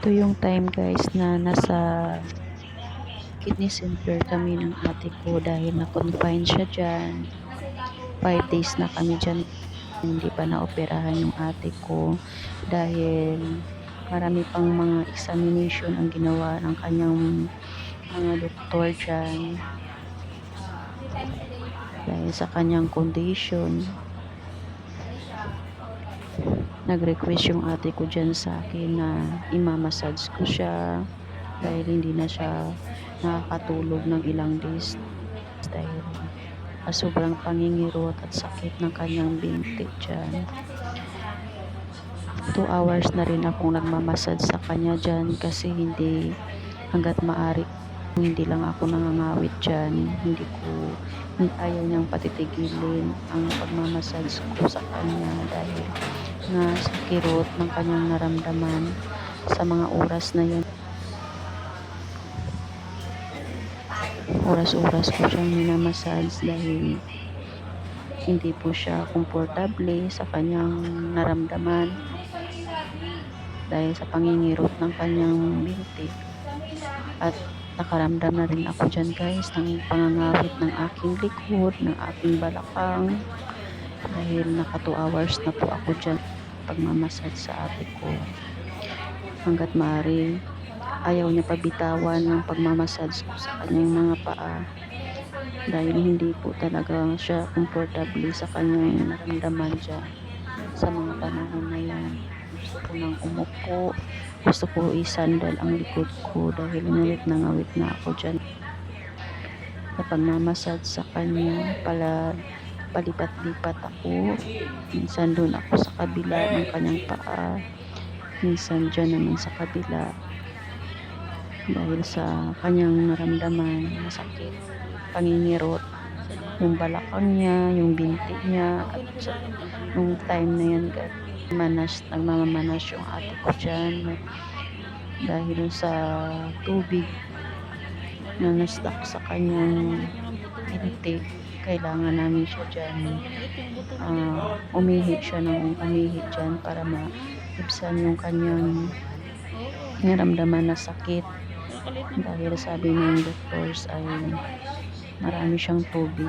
Ito yung time guys na nasa kidney center kami ng ate ko dahil na-confine siya dyan. 5 days na kami dyan. Hindi pa naoperahan yung ate ko dahil marami pang mga examination ang ginawa ng kanyang mga doktor dyan dahil sa kanyang condition. Nag-request yung ate ko dyan sa akin na imamassage ko siya dahil hindi na siya nakakatulog ng ilang days dahil sobrang pangingirot at sakit ng kanyang binti dyan. 2 hours na rin akong nagmamassage sa kanya dyan kasi hanggat maaari hindi lang ako nangangawit dyan, ayaw niyang patitigilin ang pagmamassage ko sa kanya dahil nga sa kirot ng kanyang naramdaman sa mga oras na yan. Oras-oras ko siyang minamassage dahil hindi po siya komportable sa kanyang naramdaman dahil sa pangingirot ng kanyang binti. At nakaramdam na rin ako dyan guys ng pangangawit ng aking likod, ng aking balakang dahil naka 2 hours na po ako dyan pagmamassage sa ate ko. Hanggat maaari ayaw niya pabitawan ng pagmamassage ko sa kanyang mga paa dahil hindi po talaga siya komportable sa kanyang naramdaman dyan sa mga panahon na yan. Gusto ko nang umupo, gusto ko isandal ang likod ko dahil ngawit na ako dyan sa pagmamassage sa kanya. Palipat-lipat ako, minsan doon ako sa kabila ng kanyang paa, minsan dyan naman sa kabila dahil sa kanyang naramdaman na sakit, pangingirot, yung balakang niya, yung binti niya. At nung time na yan nagmamamanas yung ate ko dyan dahil sa tubig na na-stuck sa kanyang binti. Kailangan namin siya dyan umihi siya ng umihi dyan para maibsan yung kanyang naramdaman na sakit dahil sabi ng doctors ay marami siyang tubig,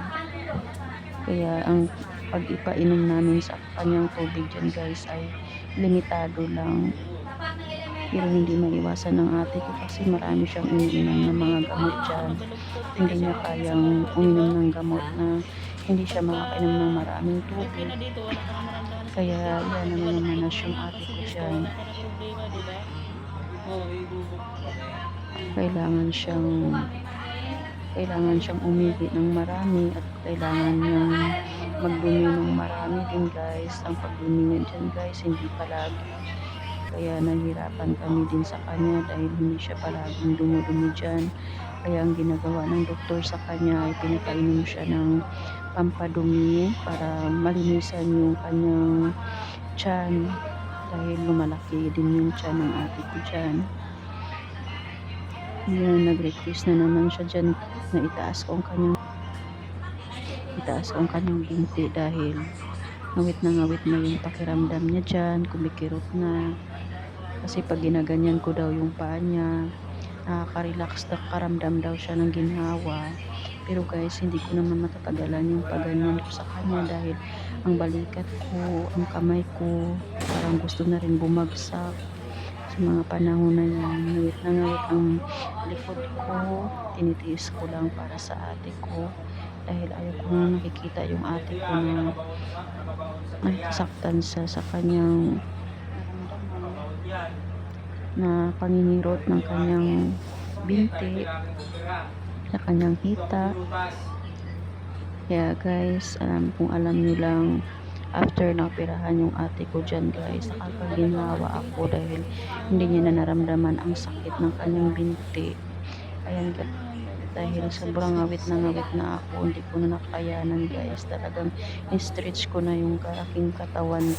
kaya ang pag-ipainom namin sa kanyang tubig dyan guys ay limitado lang, pero hindi maiwasan ng ate ko kasi marami siyang iniinom ng mga gamot dyan. Hindi niya kayang uminom ng gamot na hindi siya makakainom ng maraming tubig, kaya yan ang namamanas yung ate ko dyan. Kailangan siyang umihi ng marami at kailangan niyang magdumi ng marami din guys. Ang pagdumi niya dyan guys hindi palagi, kaya nahirapan kami din sa kanya dahil hindi siya palaging dumudumi dyan. Kaya ang ginagawa ng doktor sa kanya ay pinapainom siya ng pampadumi para malinisan yung kanyang tiyan dahil lumalaki din yung tiyan ng ate ko dyan. Yan, nag-request na naman siya dyan na itaas ko ang kanyang binti dahil ngawit na yung pakiramdam niya dyan, kumikirot na. Kasi pag ginaganyan ko daw yung paa niya, nakaka-relax, nakaramdam daw siya ng ginhawa. Pero guys, hindi ko naman matatagalan yung pagganyan ko sa kanya dahil ang balikat ko, ang kamay ko, parang gusto na rin bumagsak sa mga panahon na yan. Ngawit na ngawit ang likod ko, tinitiis ko lang para sa ate ko dahil ayaw ko na nakikita yung ate ko na nasaktan sa kanyang na pangingirot ng kanyang binti, sa kanyang hita. Kaya guys, kung alam nyo lang, after na operahan yung ate ko dyan guys, nakakaginhawa ako dahil hindi niya na naramdaman ang sakit ng kanyang binti. Ayan dahil sobrang ngawit na ako, hindi ko na nakayanan guys. Talagang i-stretch ko na yung aking katawan